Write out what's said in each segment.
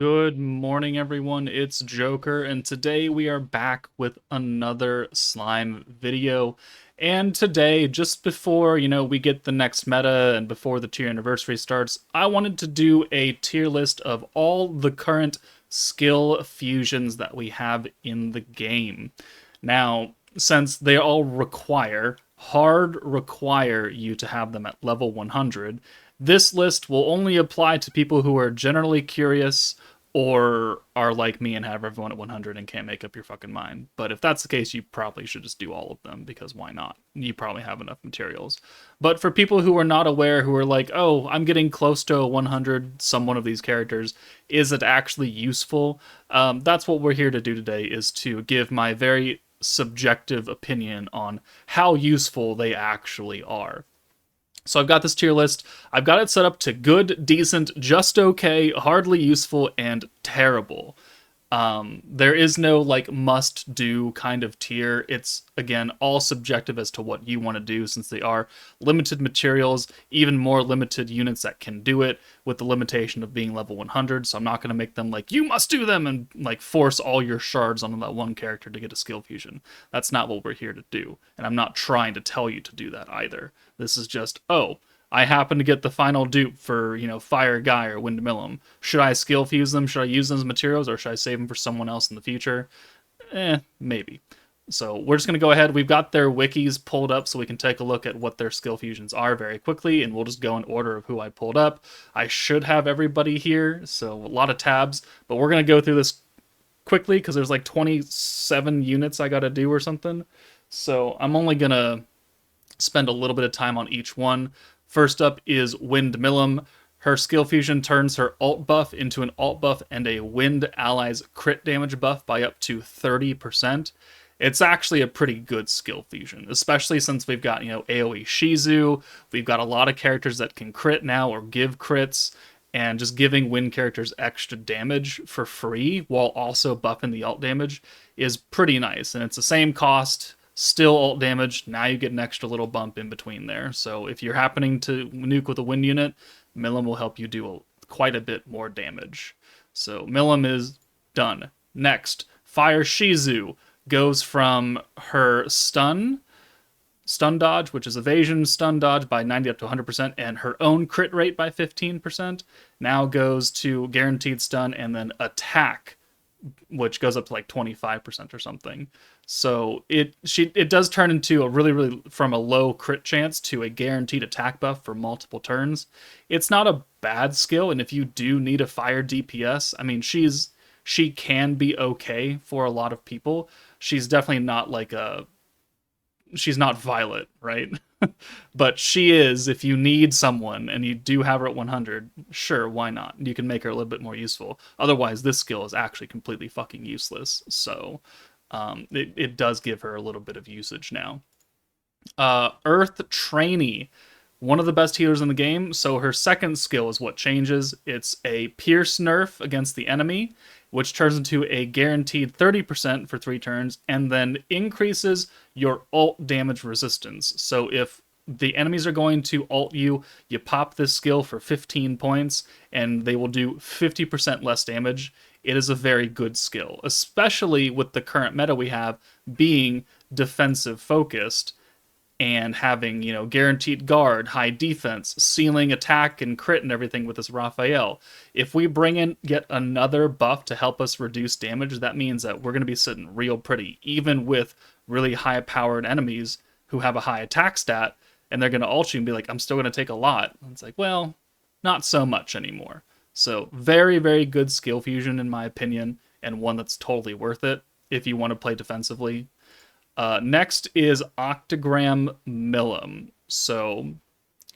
Good morning, everyone. It's Joker, and today we are back with another slime video. And today, just before, we get the next meta and before the tier anniversary starts, I wanted to do a tier list of all the current skill fusions that we have in the game. Now, since they all hard require you to have them at level 100, this list will only apply to people who are generally curious or are like me and have everyone at 100 and can't make up your fucking mind. But if that's the case, you probably should just do all of them because why not? You probably have enough materials. But for people who are not aware, who are like, oh, I'm getting close to 100, some one of these characters, is it actually useful? That's what we're here to do today, is to give my very subjective opinion on how useful they actually are. So I've got this tier list. I've got it set up to good, decent, just okay, hardly useful, and terrible. There is no like must do kind of tier. It's again all subjective as to what you want to do, since they are limited materials, even more limited units that can do it, with the limitation of being level 100. So I'm not going to make them like you must do them and like force all your shards on that one character to get a skill fusion. That's not what we're here to do, and I'm not trying to tell you to do that either. This is just, oh, I happen to get the final dupe for, Fire Guy or Windmillum. Should I skill fuse them? Should I use them as materials, or should I save them for someone else in the future? Maybe. So we're just going to go ahead. We've got their wikis pulled up so we can take a look at what their skill fusions are very quickly, and we'll just go in order of who I pulled up. I should have everybody here, so a lot of tabs, but we're going to go through this quickly because there's like 27 units I got to do or something. So I'm only going to spend a little bit of time on each one. First up is Windmillum. Her skill fusion turns her alt buff into an alt buff and a wind ally's crit damage buff by up to 30%. It's actually a pretty good skill fusion, especially since we've got, AoE Shizu. We've got a lot of characters that can crit now or give crits, and just giving wind characters extra damage for free while also buffing the alt damage is pretty nice. And it's the same cost, still alt damage. Now you get an extra little bump in between there. So if you're happening to nuke with a wind unit, Millum will help you do quite a bit more damage. So Millum is done. Next, Fire Shizu goes from her stun dodge, which is evasion stun dodge, by 90 up to 100%, and her own crit rate by 15%. Now goes to guaranteed stun and then attack, which goes up to like 25% or something. So it does turn into a really from a low crit chance to a guaranteed attack buff for multiple turns. It's not a bad skill, and if you do need a fire DPS, I mean she can be okay for a lot of people. She's definitely not like she's not Violet, right? But she is, if you need someone and you do have her at 100, sure, why not? You can make her a little bit more useful. Otherwise, this skill is actually completely fucking useless. So it does give her a little bit of usage now. Earth Trainee, one of the best healers in the game. So her second skill is what changes. It's a Pierce nerf against the enemy, which turns into a guaranteed 30% for 3 turns, and then increases your ult damage resistance. So if the enemies are going to ult you, you pop this skill for 15 points, and they will do 50% less damage. It is a very good skill, especially with the current meta we have being defensive focused, and having, guaranteed guard, high defense, ceiling attack and crit and everything with this Raphael. If we bring in yet another buff to help us reduce damage, that means that we're going to be sitting real pretty, even with really high-powered enemies who have a high attack stat, and they're going to ult you and be like, I'm still going to take a lot. And it's like, well, not so much anymore. So very, very good skill fusion, in my opinion, and one that's totally worth it if you want to play defensively. Next is Octagram Millum. So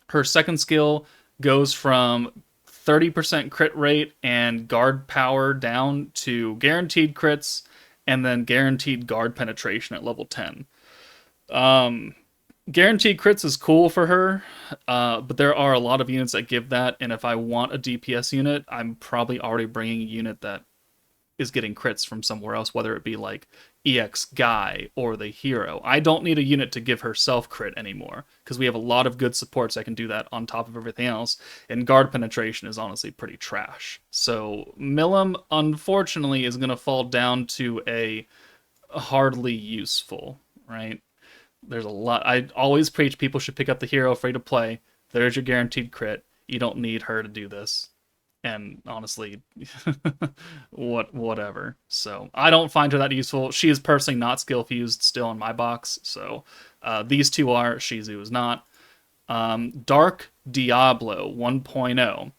her second skill goes from 30% crit rate and guard power down to guaranteed crits and then guaranteed guard penetration at level 10. Guaranteed crits is cool for her, but there are a lot of units that give that, and if I want a DPS unit, I'm probably already bringing a unit that is getting crits from somewhere else, whether it be like EX Guy or the hero. I don't need a unit to give herself crit anymore because we have a lot of good supports that can do that on top of everything else, and guard penetration is honestly pretty trash. So Milim, unfortunately, is going to fall down to a hardly useful, right? There's a lot. I always preach people should pick up the hero free to play. There's your guaranteed crit. You don't need her to do this. And honestly, whatever. So I don't find her that useful. She is personally not skill fused still in my box. So these two are. Shizu is not. Dark Diablo 1.0.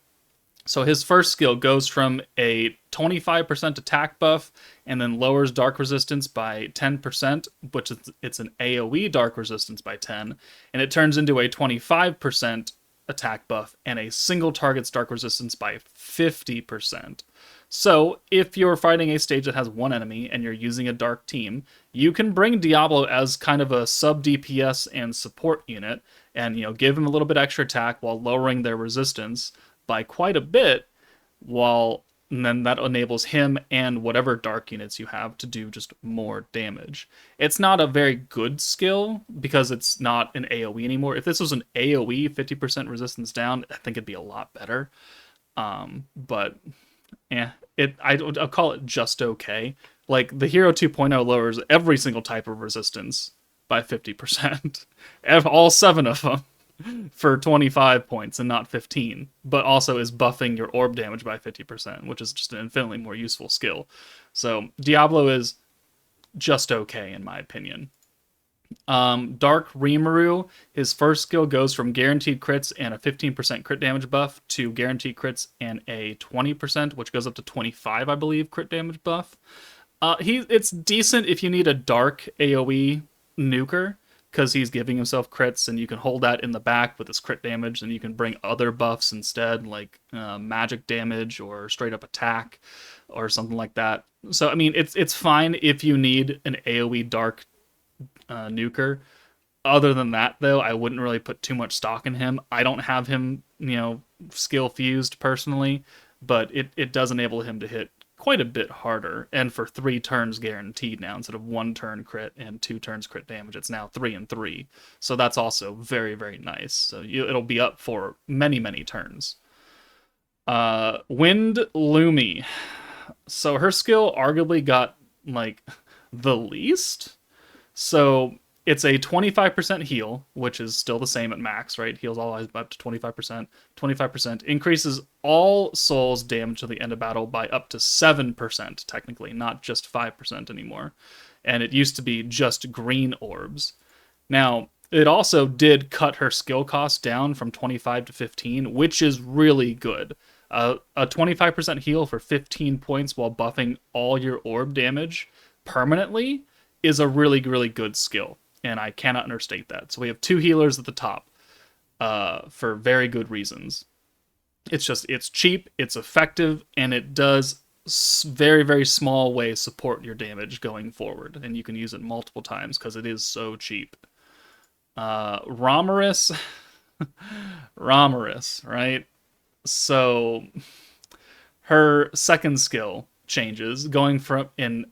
So his first skill goes from a 25% attack buff and then lowers dark resistance by 10%, which is it's an AoE dark resistance by 10, and it turns into a 25% attack buff and a single target's dark resistance by 50%. So if you're fighting a stage that has one enemy and you're using a dark team, you can bring Diablo as kind of a sub DPS and support unit and give him a little bit extra attack while lowering their resistance by quite a bit, and then that enables him and whatever dark units you have to do just more damage. It's not a very good skill because it's not an AoE anymore. If this was an AoE 50% resistance down, I think it'd be a lot better. But yeah, I'll call it just okay. Like the Hero 2.0 lowers every single type of resistance by 50%. All 7 of them. For 25 points and not 15, but also is buffing your orb damage by 50%, which is just an infinitely more useful skill. So Diablo is just okay in my opinion. Dark Rimuru, his first skill goes from guaranteed crits and a 15% crit damage buff to guaranteed crits and a 20%, which goes up to 25, I believe, crit damage buff. It's decent if you need a dark AoE nuker, because he's giving himself crits, and you can hold that in the back with his crit damage, and you can bring other buffs instead, like magic damage or straight up attack or something like that. So I mean, it's fine if you need an AoE dark nuker. Other than that, though, I wouldn't really put too much stock in him. I don't have him, skill fused personally, but it does enable him to hit quite a bit harder, and for 3 turns guaranteed now instead of 1 turn crit and 2 turns crit damage. It's now 3 and 3, so that's also very, very nice. So it'll be up for many, many turns. Wind Lumi. So her skill arguably got like the least. So it's a 25% heal, which is still the same at max, right? Heals all eyes up to 25%. 25% increases all souls damage to the end of battle by up to 7%, technically, not just 5% anymore. And it used to be just green orbs. Now, it also did cut her skill cost down from 25 to 15, which is really good. A 25% heal for 15 points while buffing all your orb damage permanently is a really, really good skill. And I cannot understate that. So we have 2 healers at the top for very good reasons. It's cheap, it's effective, and it does very, very small ways support your damage going forward. And you can use it multiple times because it is so cheap. Romaris, right? So her second skill changes, going from an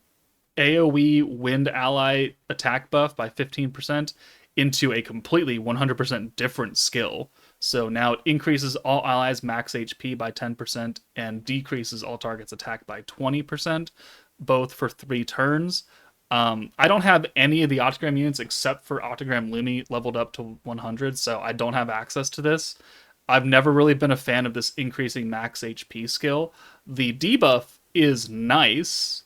AoE wind ally attack buff by 15% into a completely 100% different skill. So now it increases all allies max HP by 10% and decreases all targets attack by 20%, both for 3 turns. I don't have any of the Octagram units except for Octagram Lumi leveled up to 100, so I don't have access to this. I've never really been a fan of this increasing max HP skill. The debuff is nice,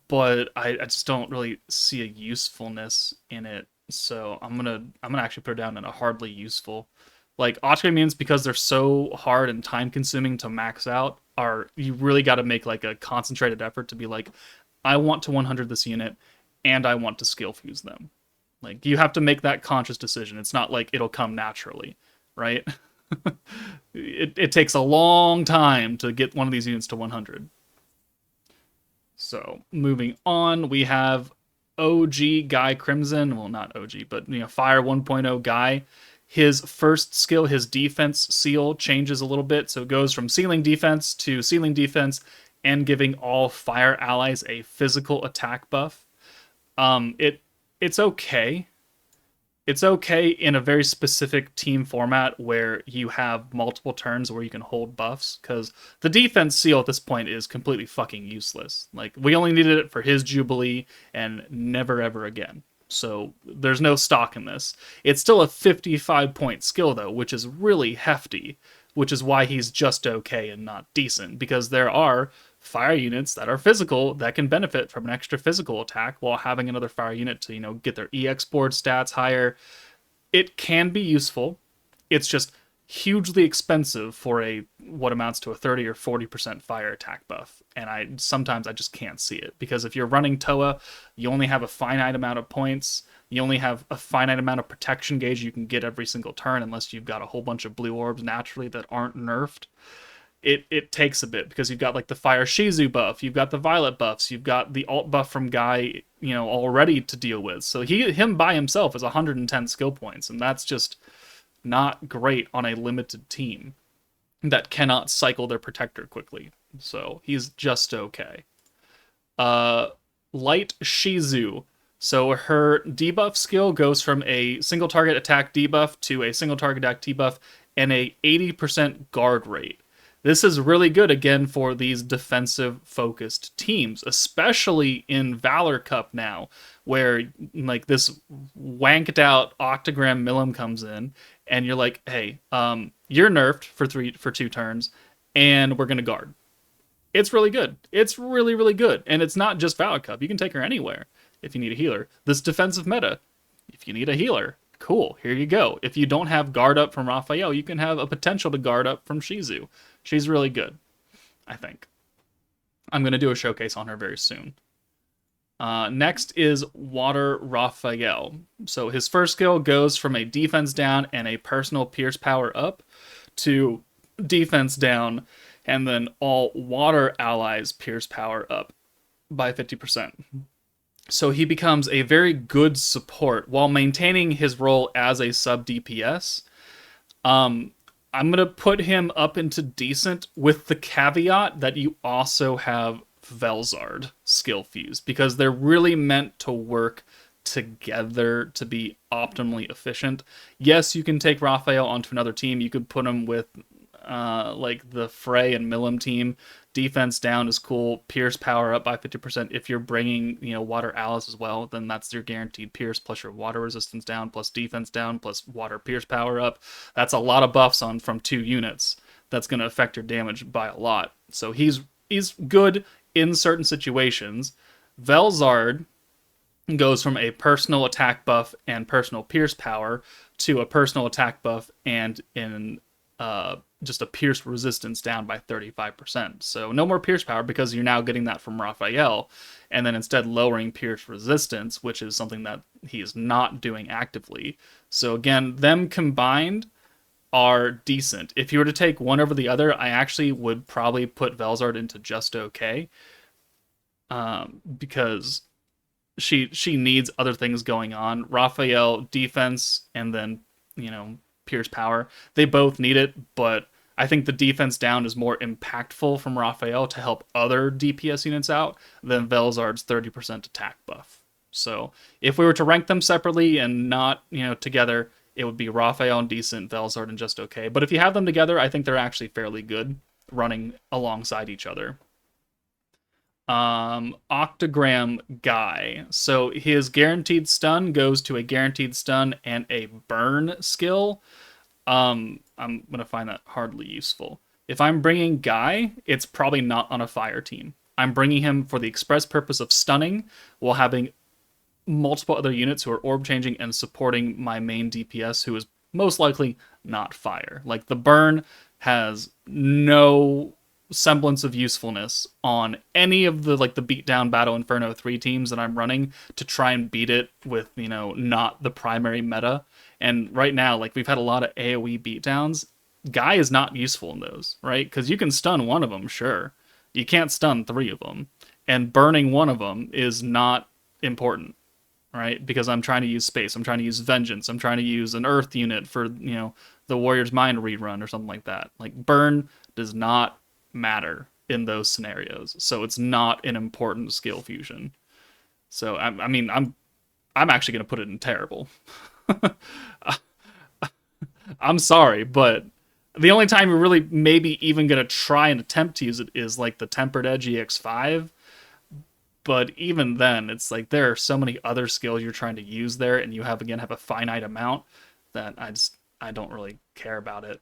but I just don't really see a usefulness in it. So I'm gonna actually put it down in a hardly useful. Like Octagram units, because they're so hard and time consuming to max out, you really got to make like a concentrated effort to be like, I want to 100 this unit, and I want to skill fuse them. Like you have to make that conscious decision. It's not like it'll come naturally, right? It takes a long time to get one of these units to 100. So moving on, we have OG Guy Crimson. Well, not OG, but Fire 1.0 Guy. His first skill, his defense seal, changes a little bit. So it goes from ceiling defense to ceiling defense and giving all fire allies a physical attack buff. It's okay. It's okay in a very specific team format where you have multiple turns where you can hold buffs, because the defense seal at this point is completely fucking useless. Like, we only needed it for his Jubilee and never ever again. So there's no stock in this. It's still a 55-point skill, though, which is really hefty, which is why he's just okay and not decent, because there are fire units that are physical that can benefit from an extra physical attack while having another fire unit to, get their EX board stats higher. It can be useful. It's just hugely expensive for what amounts to a 30 or 40% fire attack buff. And I just can't see it, because if you're running Toa, you only have a finite amount of points. You only have a finite amount of protection gauge you can get every single turn, unless you've got a whole bunch of blue orbs naturally that aren't nerfed. It takes a bit, because you've got like the Fire Shizu buff, you've got the Violet buffs, you've got the alt buff from Guy, already to deal with. So him by himself is 110 skill points, and that's just not great on a limited team that cannot cycle their protector quickly. So he's just okay. Light Shizu. So her debuff skill goes from a single target attack debuff to a single target attack debuff and a 80% guard rate. This is really good, again, for these defensive-focused teams, especially in Valor Cup now, where like this wanked-out Octagram Milim comes in, and you're like, hey, you're nerfed for 2 turns, and we're gonna guard. It's really good. It's really, really good, and it's not just Valor Cup. You can take her anywhere if you need a healer. This defensive meta, if you need a healer, cool, here you go. If you don't have guard up from Raphael, you can have a potential to guard up from Shizu. She's really good, I think. I'm going to do a showcase on her very soon. Next is Water Raphael. So his first skill goes from a defense down and a personal pierce power up to defense down, and then all water allies pierce power up by 50%. So he becomes a very good support while maintaining his role as a sub DPS. I'm going to put him up into decent, with the caveat that you also have Velzard skill fuse, because they're really meant to work together to be optimally efficient. Yes, you can take Raphael onto another team. You could put him with like the Frey and Milim team. Defense down is cool. Pierce power up by 50%. If you're bringing, Water Alice as well, then that's your guaranteed Pierce plus your water resistance down plus defense down plus water Pierce power up. That's a lot of buffs from 2 units. That's going to affect your damage by a lot. So he's good in certain situations. Velzard goes from a personal attack buff and personal Pierce power to a personal attack buff and just a Pierce resistance down by 35%. So no more Pierce power, because you're now getting that from Raphael, and then instead lowering Pierce resistance, which is something that he is not doing actively. So again, them combined are decent. If you were to take one over the other, I actually would probably put Velzard into just okay, because she needs other things going on. Raphael defense, and then Pierce power. They both need it, but I think the defense down is more impactful from Raphael to help other DPS units out than Velzard's 30% attack buff. So if we were to rank them separately and not, together, it would be Raphael and decent, Velzard and just okay. But if you have them together, I think they're actually fairly good running alongside each other. Octagram Guy. So his guaranteed stun goes to a guaranteed stun and a burn skill. I'm gonna find that hardly useful. If I'm bringing Guy, it's probably not on a fire team. I'm bringing him for the express purpose of stunning while having multiple other units who are orb changing and supporting my main DPS, who is most likely not fire. Like, the burn has no semblance of usefulness on any of the beatdown Battle Inferno 3 teams that I'm running to try and beat it with, not the primary meta. And right now, we've had a lot of AoE beatdowns. Guy is not useful in those, right? Because you can stun one of them, sure. You can't stun 3 of them. And burning one of them is not important, right? Because I'm trying to use space. I'm trying to use vengeance. I'm trying to use an earth unit for, the Warrior's Mind rerun or something like that. Burn does not matter in those scenarios. So it's not an important skill fusion. So I mean, I'm actually going to put it in terrible. I'm sorry, but the only time you're really maybe even going to try and attempt to use it is like the Tempered Edge EX5. But even then, it's like there are so many other skills you're trying to use there, and you have a finite amount that I don't really care about it.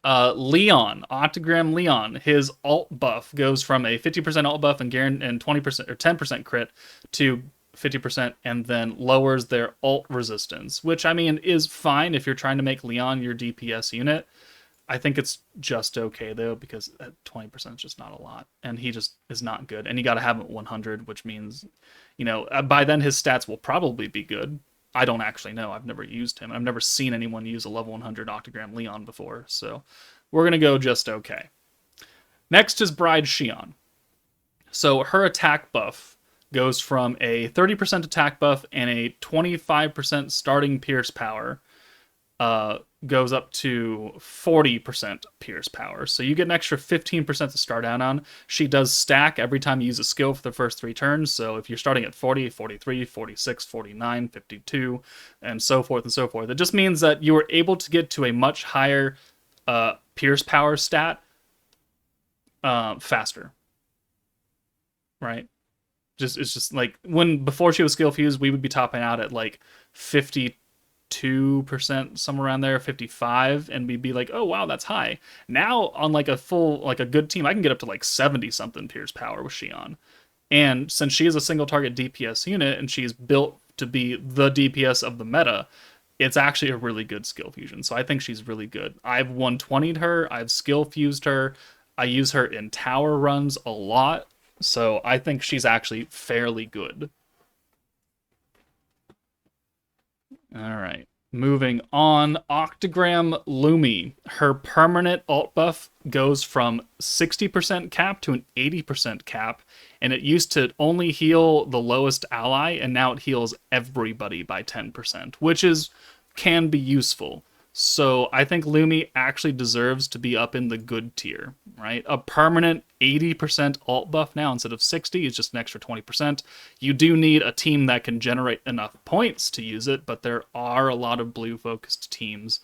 Leon, Octagram Leon, his alt buff goes from a 50% alt buff and 20% or 10% crit to 50% and then lowers their alt resistance, which I mean is fine if you're trying to make Leon your DPS unit. I think it's just okay though, because 20% is just not a lot, and he just is not good. And you got to have him at 100, which means, by then his stats will probably be good. I don't actually know. I've never used him. I've never seen anyone use a level 100 Octagram Leon before, so we're going to go just okay. Next is Bride Xion. So her attack buff goes from a 30% attack buff and a 25% starting pierce power, goes up to 40% pierce power. So you get an extra 15% to start out on. She does stack every time you use a skill for the first 3 turns. So if you're starting at 40, 43, 46, 49, 52, and so forth and so forth, it just means that you are able to get to a much higher pierce power stat faster. Right? It's just like before she was skill fused, we would be topping out at like 52%, somewhere around there, 55, and we'd be like, oh wow, that's high. Now on like a good team, I can get up to like 70 something pierce power with Xion. And since she is a single target DPS unit and she's built to be the DPS of the meta, it's actually a really good skill fusion. So I think she's really good. I've 120'd her, I've skill fused her, I use her in tower runs a lot. So I think she's actually fairly good. Alright, moving on. Octagram Lumi. Her permanent alt buff goes from 60% cap to an 80% cap, and it used to only heal the lowest ally, and now it heals everybody by 10%, which can be useful. So I think Lumi actually deserves to be up in the good tier, right? A permanent 80% alt buff now instead of 60 is just an extra 20%. You do need a team that can generate enough points to use it, but there are a lot of blue-focused teams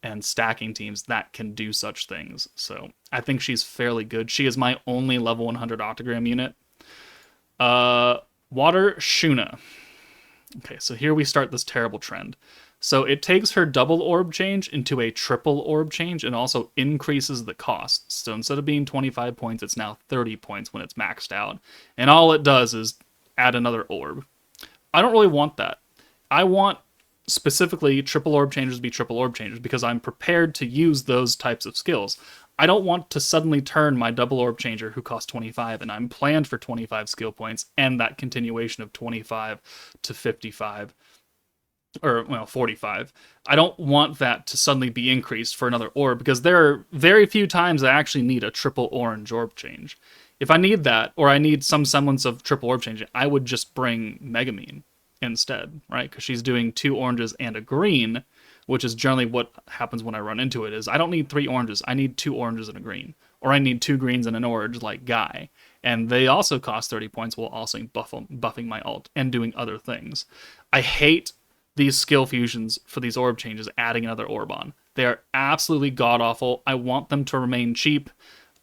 and stacking teams that can do such things. So I think she's fairly good. She is my only level 100 Octagram unit. Water Shuna. Okay, so here we start this terrible trend. So it takes her double orb change into a triple orb change and also increases the cost. So instead of being 25 points, it's now 30 points when it's maxed out. And all it does is add another orb. I don't really want that. I want specifically triple orb changes to be triple orb changes because I'm prepared to use those types of skills. I don't want to suddenly turn my double orb changer who costs 25 and I'm planned for 25 skill points and that continuation of 25 to 55. Or, 45. I don't want that to suddenly be increased for another orb, because there are very few times I actually need a triple orange orb change. If I need that, or I need some semblance of triple orb change, I would just bring Megamine instead, right? Because she's doing 2 oranges and a green, which is generally what happens when I run into it, is I don't need 3 oranges, I need 2 oranges and a green. Or I need 2 greens and an orange, like Guy. And they also cost 30 points while also buffing my ult and doing other things. I hate these skill fusions for these orb changes, adding another orb on. They are absolutely god-awful. I want them to remain cheap.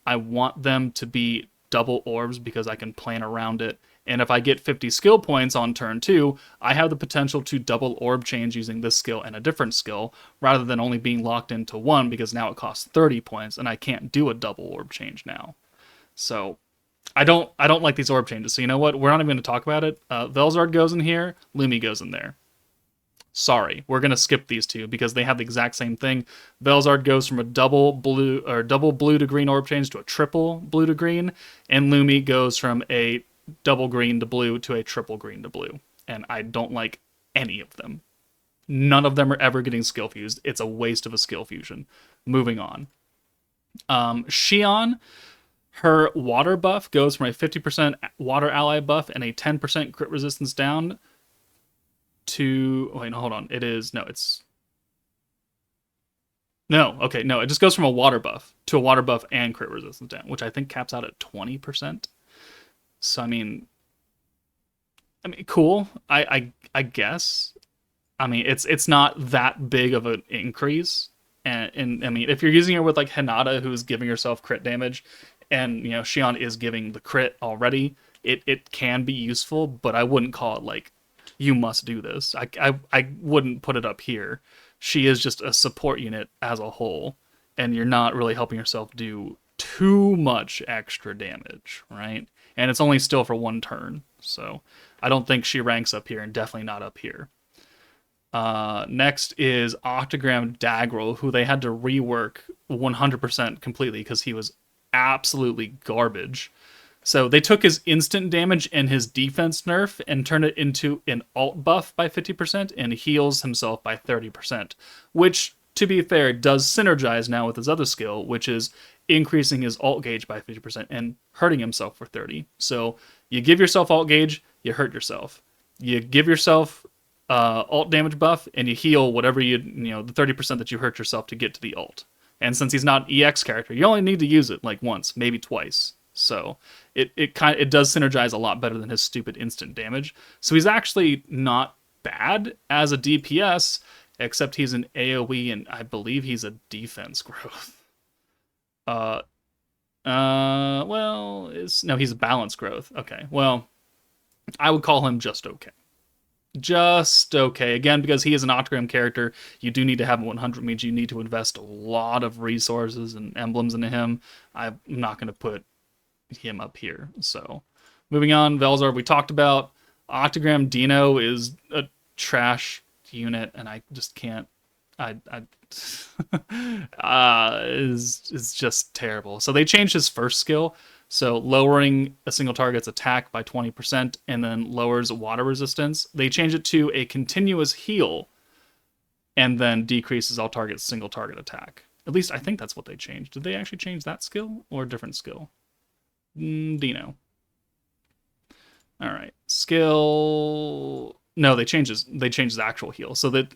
I want them to be double orbs because I can plan around it. And if I get 50 skill points on turn 2, I have the potential to double orb change using this skill and a different skill, rather than only being locked into one because now it costs 30 points and I can't do a double orb change now. So I don't like these orb changes. So you know what? We're not even going to talk about it. Velzard goes in here, Lumi goes in there. Sorry, we're going to skip these two because they have the exact same thing. Velzard goes from a double blue to green orb change to a triple blue to green, and Lumi goes from a double green to blue to a triple green to blue. And I don't like any of them. None of them are ever getting skill fused. It's a waste of a skill fusion. Moving on. Xion, her water buff goes from a 50% water ally buff and a 10% crit resistance down to, wait, no, hold on. It's No, okay, no, it just goes from a water buff to a water buff and crit resistance down, which I think caps out at 20%. So cool. I guess. I mean, it's not that big of an increase. And I mean, if you're using it with like Hinata, who's giving herself crit damage, and you know Shion is giving the crit already, it can be useful. But I wouldn't call it like you must do this. I wouldn't put it up here. She is just a support unit as a whole, and you're not really helping yourself do too much extra damage, right? And it's only still for one turn, so I don't think she ranks up here, and definitely not up here. Next is Octogram Daggerel, who they had to rework 100% completely because he was absolutely garbage. So they took his instant damage and his defense nerf and turned it into an alt buff by 50% and heals himself by 30%, which, to be fair, does synergize now with his other skill, which is increasing his alt gauge by 50% and hurting himself for 30. So you give yourself alt gauge, you hurt yourself. You give yourself alt damage buff, and you heal whatever you know the 30% that you hurt yourself to get to the alt. And since he's not an EX character, you only need to use it like once, maybe twice. So it does synergize a lot better than his stupid instant damage. So he's actually not bad as a DPS, except he's an AoE, and I believe he's a defense growth. Well, no, he's a balance growth. Okay, well, I would call him just okay. Just okay. Again, because he is an Octogram character, you do need to have 100, means you need to invest a lot of resources and emblems into him. I'm not going to put him up here. So, moving on, Velzar, we talked about. Octogram Dino is a trash unit, and I just can't. I is just terrible. So they changed his first skill. So lowering a single target's attack by 20% and then lowers water resistance. They change it to a continuous heal and then decreases all targets' single target attack. At least I think that's what they changed. Did they actually change that skill or a different skill? Dino. All right. Skill. No, they changed the actual heal. So that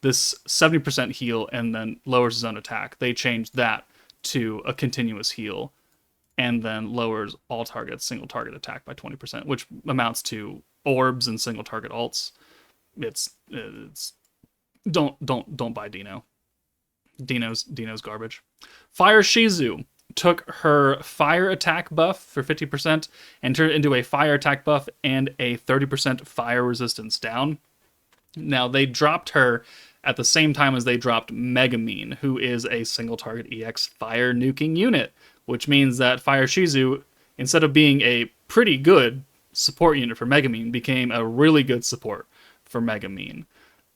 this 70% heal and then lowers his own attack. They changed that to a continuous heal and then lowers all targets single target attack by 20%, which amounts to orbs and single target alts. It's don't buy Dino. Dino's garbage. Fire Shizu took her fire attack buff for 50% and turned it into a fire attack buff and a 30% fire resistance down. Now they dropped her at the same time as they dropped Megamine, who is a single target EX fire nuking unit, which means that Fire Shizu, instead of being a pretty good support unit for Megamine, became a really good support for Megamine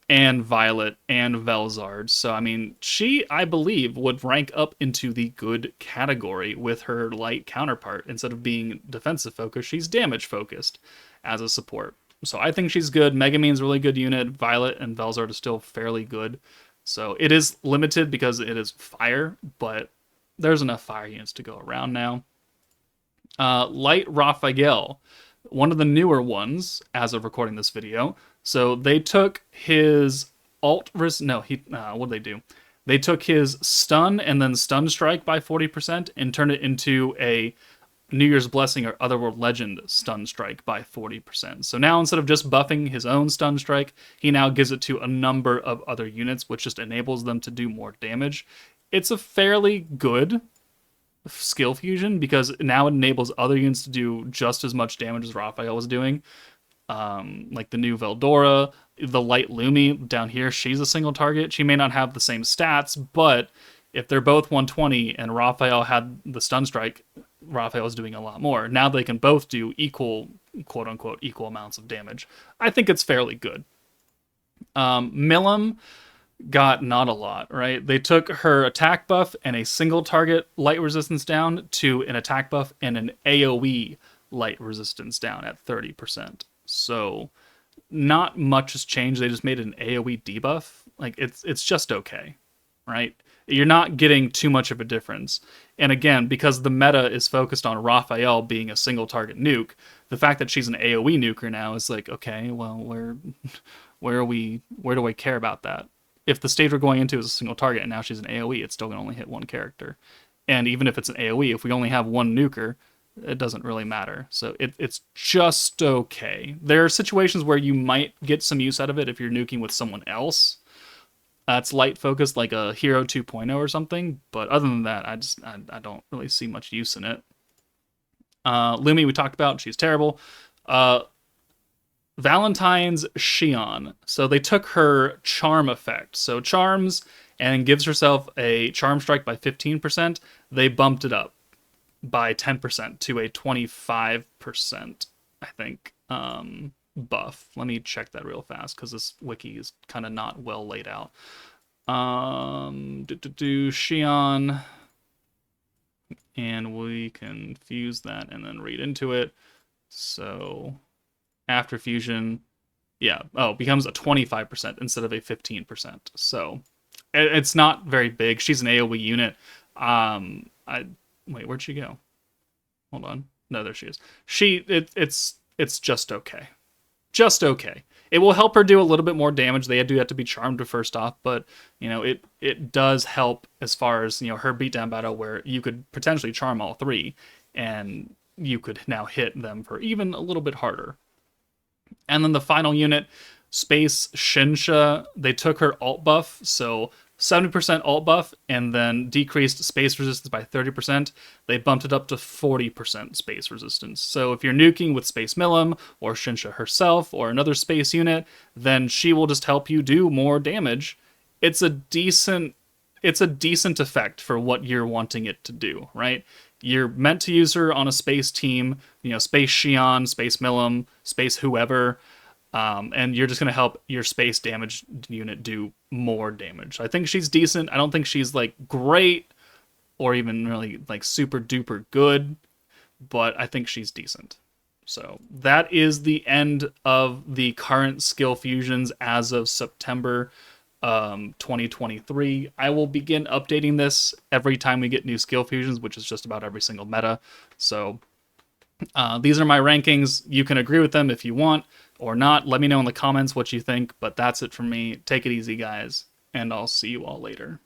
and Violet and Velzard. So, I mean, she, I believe, would rank up into the good category with her light counterpart. Instead of being defensive focused, she's damage focused as a support. So I think she's good. Megamine's a really good unit. Violet and Velzard are still fairly good. So it is limited because it is fire, but there's enough fire units to go around now. Light Raphael, one of the newer ones as of recording this video. So they took his what did they do? They took his stun and then stun strike by 40% and turned it into a New Year's Blessing or Otherworld Legend stun strike by 40%. So now instead of just buffing his own stun strike, he now gives it to a number of other units, which just enables them to do more damage. It's a fairly good skill fusion because now it enables other units to do just as much damage as Raphael was doing. Like the new Veldora, the Light Lumi down here, she's a single target. She may not have the same stats, but if they're both 120 and Raphael had the stun strike, Raphael is doing a lot more. Now they can both do equal, quote unquote, equal amounts of damage. I think it's fairly good. Milim got not a lot, right? They took her attack buff and a single target light resistance down to an attack buff and an AoE light resistance down at 30%. So not much has changed. They just made an AoE debuff. Like it's just okay, right? You're not getting too much of a difference. And again, because the meta is focused on Raphael being a single target nuke, the fact that she's an AoE nuker now is like, okay, well, where do I care about that? if the stage we're going into is a single target and now she's an AoE, it's still going to only hit one character. And even if it's an AoE, if we only have one nuker, it doesn't really matter. So it's just okay. There are situations where you might get some use out of it if you're nuking with someone else. It's light focused, like a Hero 2.0 or something. But other than that, I don't really see much use in it. Lumi we talked about. She's terrible. Valentine's Shion. So they took her charm effect. So charms and gives herself a charm strike by 15%. They bumped it up by 10% to a 25%, I think, buff. Let me check that real fast because this wiki is kind of not well laid out. Shion. And we can fuse that and then read into it. So after fusion, yeah, becomes a 25% instead of a 15%. So it's not very big. She's an AoE unit. Wait, where'd she go? Hold on. No, there she is. It's just okay. Just okay. It will help her do a little bit more damage. They do have to be charmed first off, but it does help as far as her beatdown battle where you could potentially charm all three, and you could now hit them for even a little bit harder. And then the final unit, Space Shinsha, they took her alt buff, so 70% alt buff, and then decreased space resistance by 30%. They bumped it up to 40% space resistance. So if you're nuking with Space Milim, or Shinsha herself, or another space unit, then she will just help you do more damage. It's a decent effect for what you're wanting it to do, right? You're meant to use her on a space team, Space Shion, Space Milim, Space whoever, and you're just going to help your space damage unit do more damage. I think she's decent. I don't think she's like great or even really like super duper good, but I think she's decent. So that is the end of the current skill fusions as of September 2023. I will begin updating this every time we get new skill fusions, which is just about every single meta. So these are my rankings. You can agree with them if you want or not. Let me know in the comments what you think, but that's it from me. Take it easy, guys, and I'll see you all later.